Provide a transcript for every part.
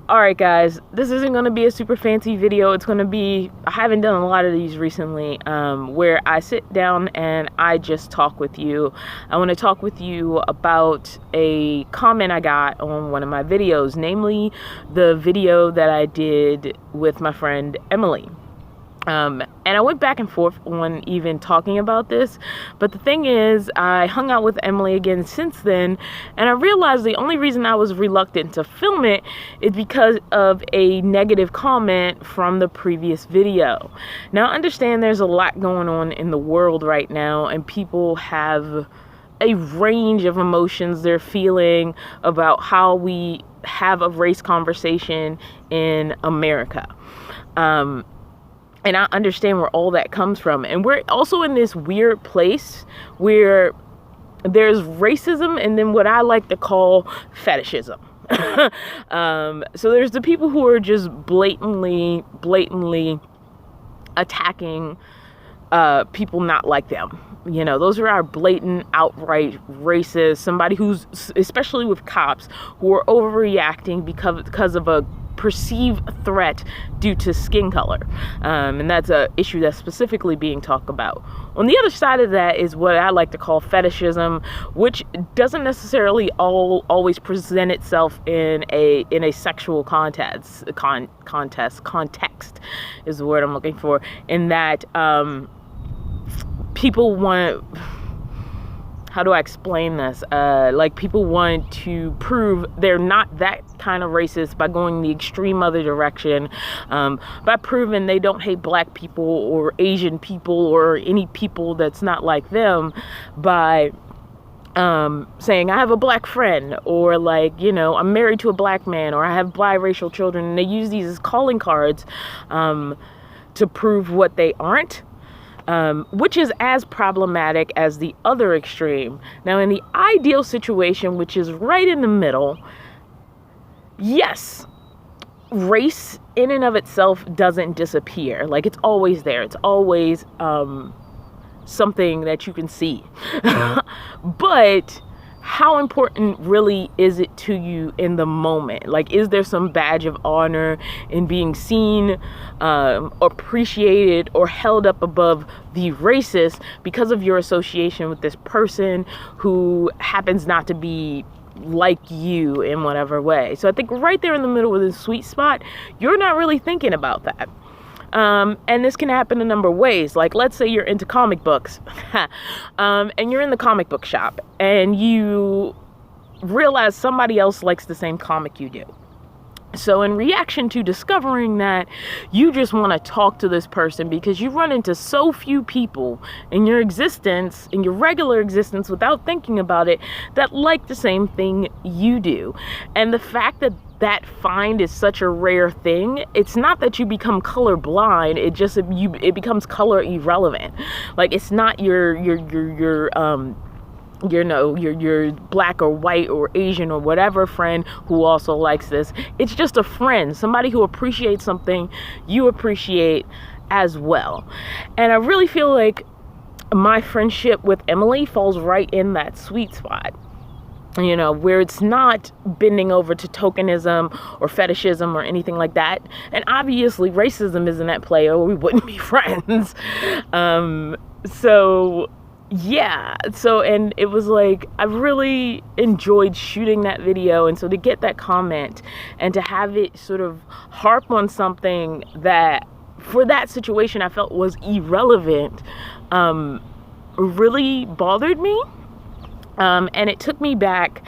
Alright guys, this isn't going to be a super fancy video. It's going to be, I haven't done a lot of these recently, where I sit down and I just talk with you. I want to talk with you about a comment I got on one of my videos, namely the video that I did with my friend Emily. And I went back and forth on even talking about this, but the thing is, I hung out with Emily again since then, and I realized the only reason I was reluctant to film it is because of a negative comment from the previous video. Now, I understand there's a lot going on in the world right now, and people have a range of emotions they're feeling about how we have a race conversation in America. And I understand where all that comes from. And we're also in this weird place where there's racism and then what I like to call fetishism. So there's the people who are just blatantly attacking people not like them. You know, those are our blatant, outright racist, somebody who's, especially with cops, who are overreacting because of a perceived threat due to skin color. And that's a issue that's specifically being talked about. On the other side of that is what I like to call fetishism, which doesn't necessarily always present itself in a sexual context is the word I'm looking for, in that people want, how do I explain this? Like, people want to prove they're not that kind of racist by going the extreme other direction, by proving they don't hate black people or Asian people or any people that's not like them, by saying I have a black friend, or like, you know, I'm married to a black man, or I have biracial children, and they use these as calling cards to prove what they aren't. Which is as problematic as the other extreme. Now, in the ideal situation, which is right in the middle, yes, race in and of itself doesn't disappear. Like, it's always there. It's always something that you can see. But how important really is it to you in the moment? Like, is there some badge of honor in being seen, appreciated, or held up above the racist because of your association with this person who happens not to be like you in whatever way? So I think right there in the middle of the sweet spot, you're not really thinking about that. And this can happen a number of ways. Like, let's say you're into comic books, and you're in the comic book shop and you realize somebody else likes the same comic you do. So in reaction to discovering that, you just want to talk to this person because you run into so few people in your existence, in your regular existence, without thinking about it, that like the same thing you do. And the fact that that find is such a rare thing, it's not that you become colorblind, it becomes color irrelevant. Like, it's not your black or white or Asian or whatever friend who also likes this. It's just a friend, somebody who appreciates something you appreciate as well. And I really feel like my friendship with Emily falls right in that sweet spot. You know, where it's not bending over to tokenism or fetishism or anything like that. And obviously racism isn't at play, or we wouldn't be friends. So yeah, and it was like, I really enjoyed shooting that video. And so to get that comment and to have it sort of harp on something that for that situation I felt was irrelevant, really bothered me. And it took me back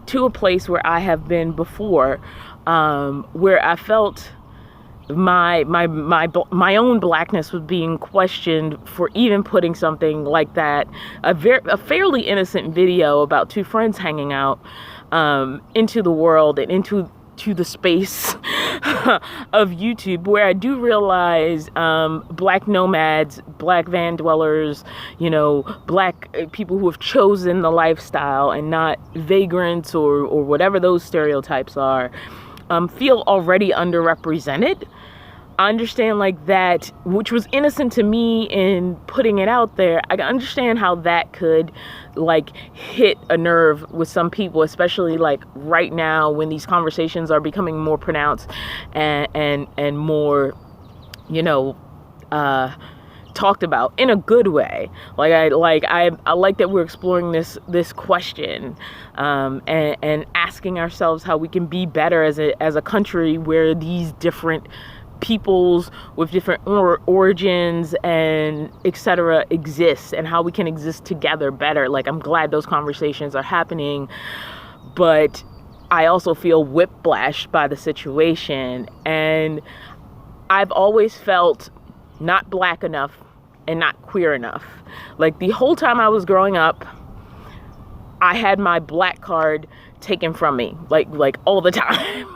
to a place where I have been before, where I felt my own blackness was being questioned for even putting something like that, a fairly innocent video about two friends hanging out, into the world and into the space of YouTube, where I do realize black nomads, black van dwellers, you know, black people who have chosen the lifestyle and not vagrants or whatever those stereotypes are, feel already underrepresented. I understand like that, which was innocent to me in putting it out there. I understand how that could like hit a nerve with some people, especially like right now when these conversations are becoming more pronounced and more, you know, talked about in a good way. I like that we're exploring this question, and asking ourselves how we can be better as a country where these different peoples with different origins and etc. exist, and how we can exist together better. Like, I'm glad those conversations are happening, but I also feel whiplashed by the situation. And I've always felt not black enough and not queer enough. Like, the whole time I was growing up, I had my black card taken from me, like all the time.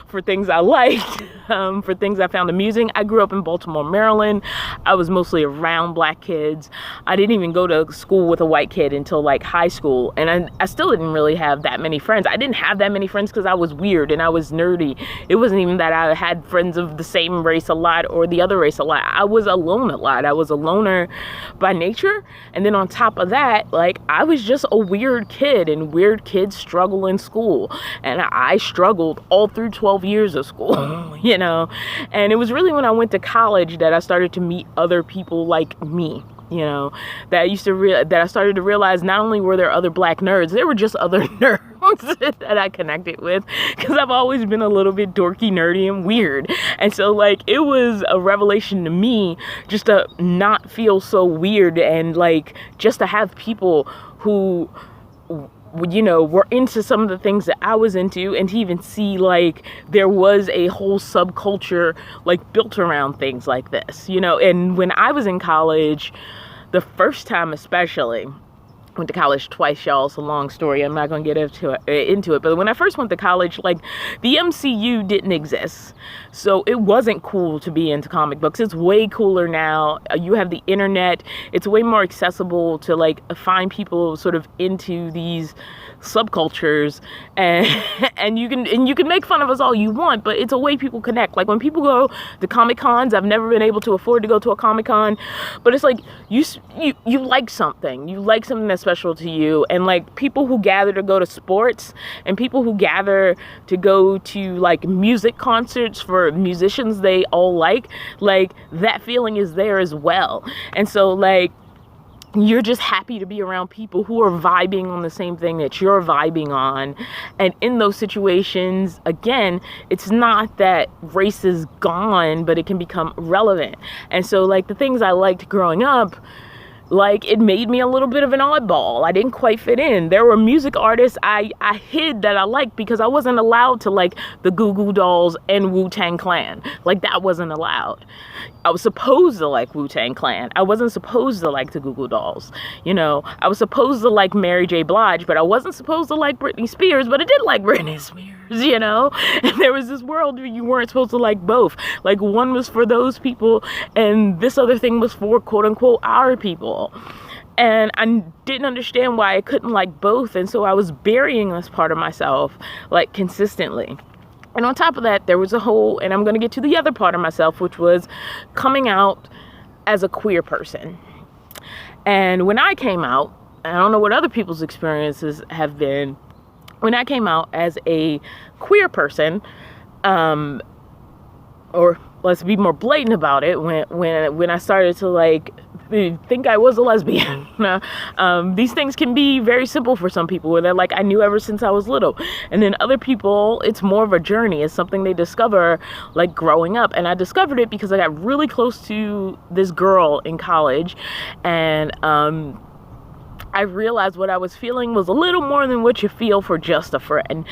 For things I liked, for things I found amusing. I grew up in Baltimore, Maryland. I was mostly around black kids. I didn't even go to school with a white kid until like high school. And I still didn't really have that many friends. I didn't have that many friends because I was weird and I was nerdy. It wasn't even that I had friends of the same race a lot or the other race a lot. I was alone a lot. I was a loner by nature. And then on top of that, like, I was just a weird kid, and weird kids struggle in school. And I struggled all through 12 years of school, you know. And it was really when I went to college that I started to meet other people like me, you know, that I started to realize not only were there other black nerds, there were just other nerds that I connected with, because I've always been a little bit dorky, nerdy, and weird. And so, like, it was a revelation to me just to not feel so weird, and like just to have people who, you know, were into some of the things that I was into, and to even see like there was a whole subculture like built around things like this, you know. And when I was in college, the first time especially, went to college twice, y'all. It's a long story. I'm not going to get into it. But when I first went to college, like, the MCU didn't exist. So it wasn't cool to be into comic books. It's way cooler now. You have the internet. It's way more accessible to like find people sort of into these subcultures, and you can make fun of us all you want, but it's a way people connect. Like, when people go to Comic Cons, I've never been able to afford to go to a Comic Con, but it's like you like something that's special to you. And like, people who gather to go to sports, and people who gather to go to like music concerts for musicians they all like that feeling is there as well. And so, like, you're just happy to be around people who are vibing on the same thing that you're vibing on. And in those situations, again, it's not that race is gone, but it can become relevant. And so, like, the things I liked growing up, like, it made me a little bit of an oddball. I didn't quite fit in. There were music artists I hid that I liked because I wasn't allowed to like the Goo Goo Dolls and Wu-Tang Clan. Like, that wasn't allowed. I was supposed to like Wu-Tang Clan. I wasn't supposed to like the Goo Goo Dolls. You know, I was supposed to like Mary J. Blige, but I wasn't supposed to like Britney Spears, but I did like Britney Spears, you know? And there was this world where you weren't supposed to like both. Like, one was for those people, and this other thing was for quote unquote our people. And I didn't understand why I couldn't like both. And so I was burying this part of myself like consistently. And on top of that, there was a whole, and I'm going to get to the other part of myself, which was coming out as a queer person. And when I came out, I don't know what other people's experiences have been, when I came out as a queer person, or let's be more blatant about it, when I started to like think I was a lesbian. These things can be very simple for some people, where they're like, I knew ever since I was little. And then other people, it's more of a journey. It's something they discover like growing up. And I discovered it because I got really close to this girl in college, and I realized what I was feeling was a little more than what you feel for just a friend.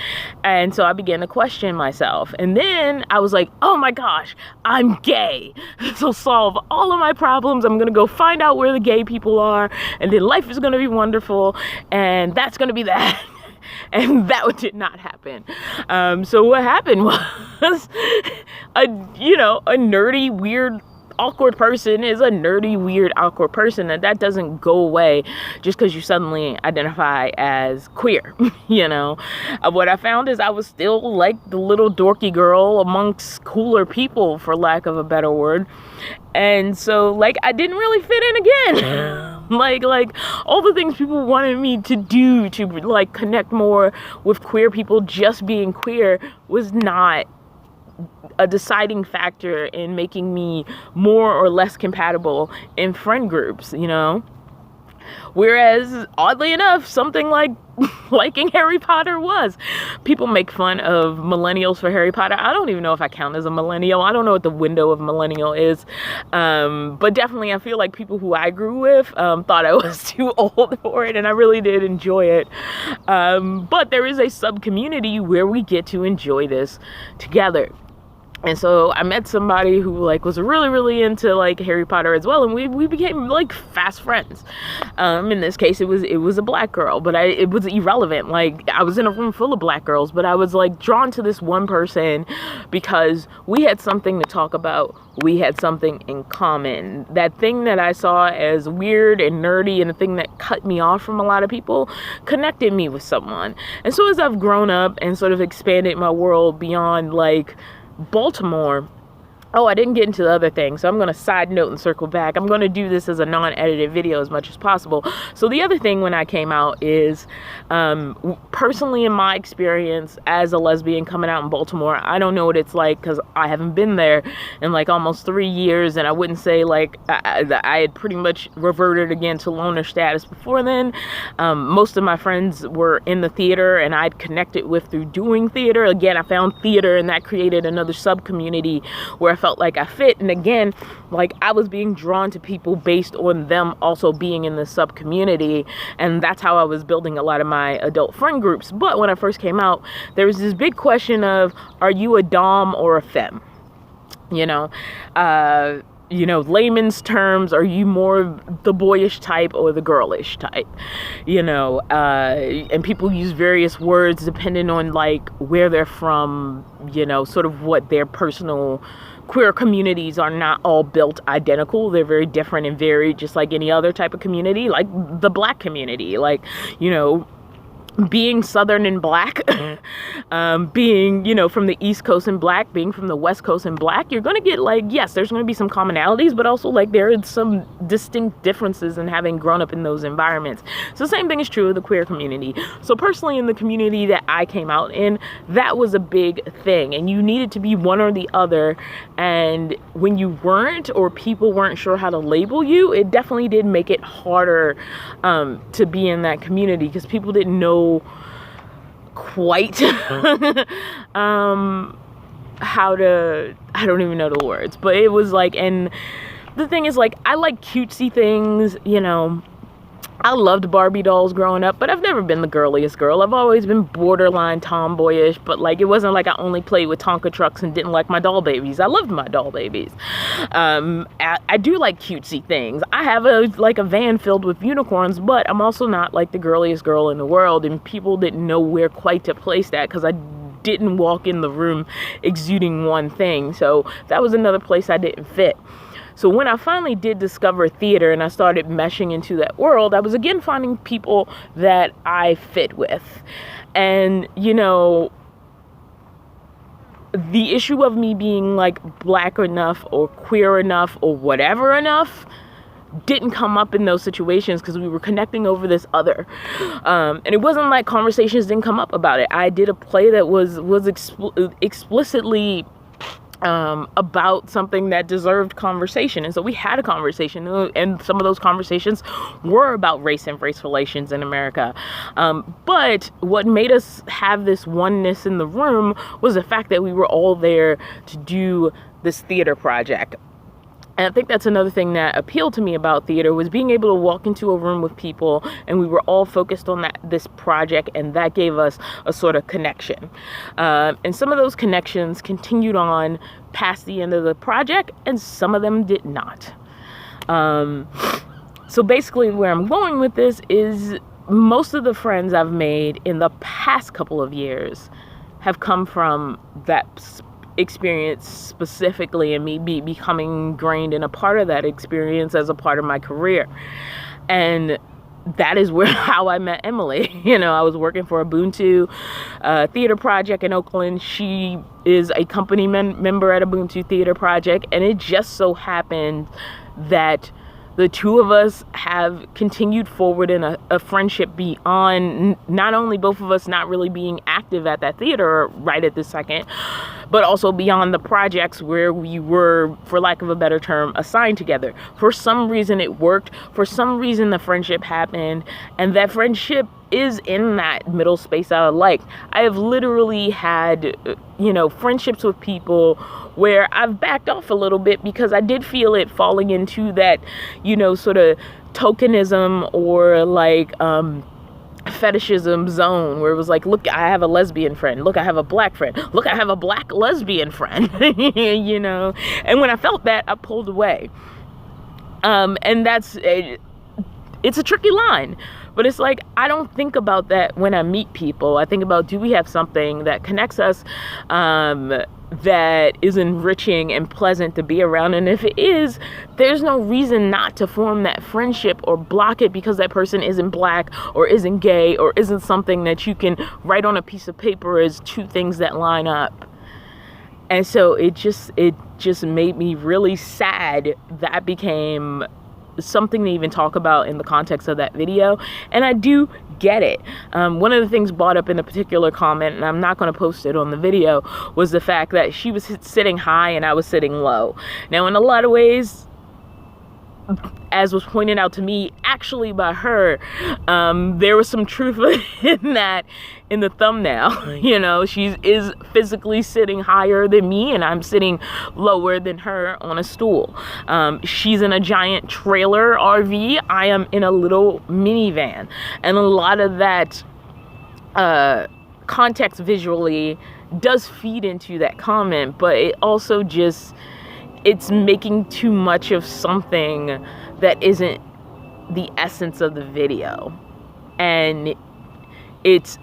And so I began to question myself. And then I was like, oh my gosh, I'm gay. This will solve all of my problems. I'm going to go find out where the gay people are, and then life is going to be wonderful. And that's going to be that. And that did not happen. So what happened was a nerdy, weird awkward person is a nerdy, weird, awkward person, and that doesn't go away just because you suddenly identify as queer. What I found is I was still like the little dorky girl amongst cooler people, for lack of a better word. And so, like, I didn't really fit in again. like all the things people wanted me to do to, like, connect more with queer people, just being queer was not a deciding factor in making me more or less compatible in friend groups, Whereas, oddly enough, something like liking Harry Potter was. People make fun of millennials for Harry Potter. I don't even know if I count as a millennial. I don't know what the window of millennial is. But definitely I feel like people who I grew with thought I was too old for it, and I really did enjoy it. But there is a sub-community where we get to enjoy this together. And so I met somebody who, like, was really, really into, like, Harry Potter as well, and we became, like, fast friends. In this case, it was a black girl, but it was irrelevant. Like, I was in a room full of black girls, but I was, like, drawn to this one person because we had something to talk about. We had something in common. That thing that I saw as weird and nerdy, and the thing that cut me off from a lot of people, connected me with someone. And so as I've grown up and sort of expanded my world beyond, like, Baltimore. Oh, I didn't get into the other thing, so I'm going to side note and circle back. I'm going to do this as a non-edited video as much as possible. So the other thing when I came out is, personally in my experience as a lesbian coming out in Baltimore, I don't know what it's like because I haven't been there in like almost 3 years, and I wouldn't say like I had pretty much reverted again to loner status before then. Most of my friends were in the theater, and I'd connected with through doing theater. Again, I found theater, and that created another sub-community where I felt like I fit. And again, like, I was being drawn to people based on them also being in the sub community, and that's how I was building a lot of my adult friend groups. But when I first came out, there was this big question of, are you a dom or a femme? Layman's terms, are you more the boyish type or the girlish type? And people use various words depending on like where they're from, sort of what their personal queer communities are. Not all built identical. They're very different and varied, just like any other type of community, like the black community, like, being Southern and black, being, from the East Coast and black, being from the West Coast and black, you're going to get like, yes, there's going to be some commonalities, but also like there are some distinct differences in having grown up in those environments. So the same thing is true of the queer community. So personally, in the community that I came out in, that was a big thing, and you needed to be one or the other. And when you weren't, or people weren't sure how to label you, it definitely did make it harder to be in that community, because people didn't know quite how to, I don't even know the words, but it was like, and the thing is, like, I like cutesy things, I loved Barbie dolls growing up, but I've never been the girliest girl. I've always been borderline tomboyish, but like, it wasn't like I only played with Tonka trucks and didn't like my doll babies. I loved my doll babies. I do like cutesy things. I have a van filled with unicorns, but I'm also not like the girliest girl in the world, and people didn't know where quite to place that because I didn't walk in the room exuding one thing. So that was another place I didn't fit. So when I finally did discover theater and I started meshing into that world, I was again finding people that I fit with. And, the issue of me being like black enough or queer enough or whatever enough didn't come up in those situations because we were connecting over this other. And it wasn't like conversations didn't come up about it. I did a play that was explicitly about something that deserved conversation. And so we had a conversation, and some of those conversations were about race and race relations in America. But what made us have this oneness in the room was the fact that we were all there to do this theater project. And I think that's another thing that appealed to me about theater, was being able to walk into a room with people and we were all focused on this project, and that gave us a sort of connection. And some of those connections continued on past the end of the project, and some of them did not. So basically where I'm going with this is most of the friends I've made in the past couple of years have come from that experience specifically, and me becoming ingrained in a part of that experience as a part of my career. And that is how I met Emily. I was working for Ubuntu Theater Project in Oakland. She is a company member at Ubuntu Theater Project, and it just so happened that the two of us have continued forward in a friendship beyond not only both of us not really being active at that theater right at this second, but also beyond the projects where we were, for lack of a better term, assigned together. For some reason it worked. For some reason the friendship happened, and that friendship is in that middle space I like. I have literally had, friendships with people where I've backed off a little bit because I did feel it falling into that, sort of tokenism or like fetishism zone where it was like, look, I have a lesbian friend. Look, I have a black friend. Look, I have a black lesbian friend, And when I felt that, I pulled away. And it's a tricky line. But it's like, I don't think about that when I meet people. I think about, do we have something that connects us that is enriching and pleasant to be around? And if it is, there's no reason not to form that friendship or block it because that person isn't black or isn't gay or isn't something that you can write on a piece of paper as two things that line up. And so it just made me really sad that became something to even talk about in the context of that video. And I do get it. One of the things brought up in a particular comment, and I'm not going to post it on the video, was the fact that she was sitting high and I was sitting low. Now, in a lot of ways, as was pointed out to me actually by her, there was some truth in that in the thumbnail. She is physically sitting higher than me and I'm sitting lower than her on a stool. She's in a giant trailer RV. I am in a little minivan. And a lot of that context visually does feed into that comment, but it also it's making too much of something that isn't the essence of the video. And it's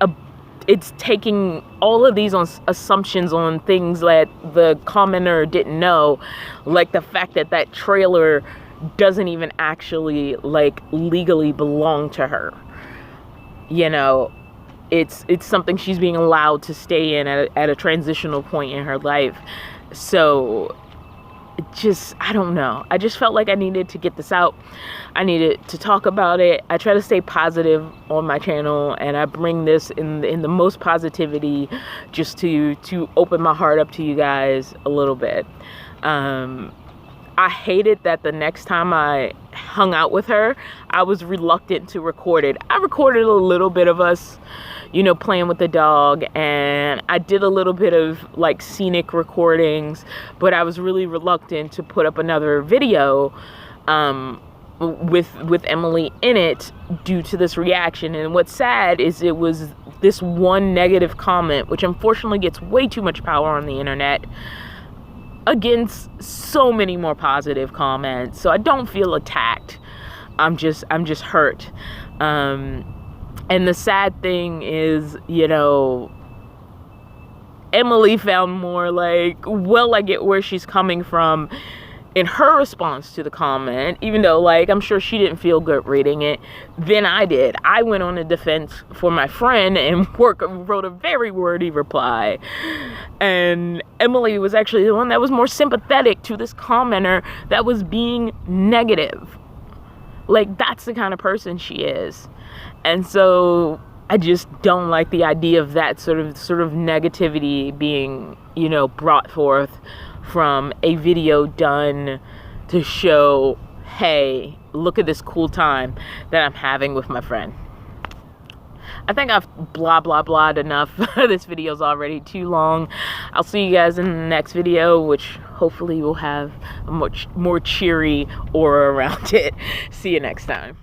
taking all of these assumptions on things that the commenter didn't know, like the fact that trailer doesn't even actually like legally belong to her. It's something she's being allowed to stay in at a transitional point in her life. So I don't know. I just felt like I needed to get this out. I needed to talk about it. I try to stay positive on my channel, and I bring this in the most positivity just to open my heart up to you guys a little bit. I hated that the next time I hung out with her, I was reluctant to record it. I recorded a little bit of us, playing with the dog, and I did a little bit of like scenic recordings, but I was really reluctant to put up another video with Emily in it due to this reaction. And what's sad is it was this one negative comment, which unfortunately gets way too much power on the internet, against so many more positive comments. So I don't feel attacked. I'm just hurt. And the sad thing is, Emily found more like, well, I get where she's coming from in her response to the comment, even though, like, I'm sure she didn't feel good reading it, than I did. I went on a defense for my friend and wrote a very wordy reply. And Emily was actually the one that was more sympathetic to this commenter that was being negative. Like, that's the kind of person she is. And so I just don't like the idea of that sort of negativity being, brought forth from a video done to show, hey, look at this cool time that I'm having with my friend. I think I've blah blahed enough. This video's already too long. I'll see you guys in the next video, which hopefully will have a much more cheery aura around it. See you next time.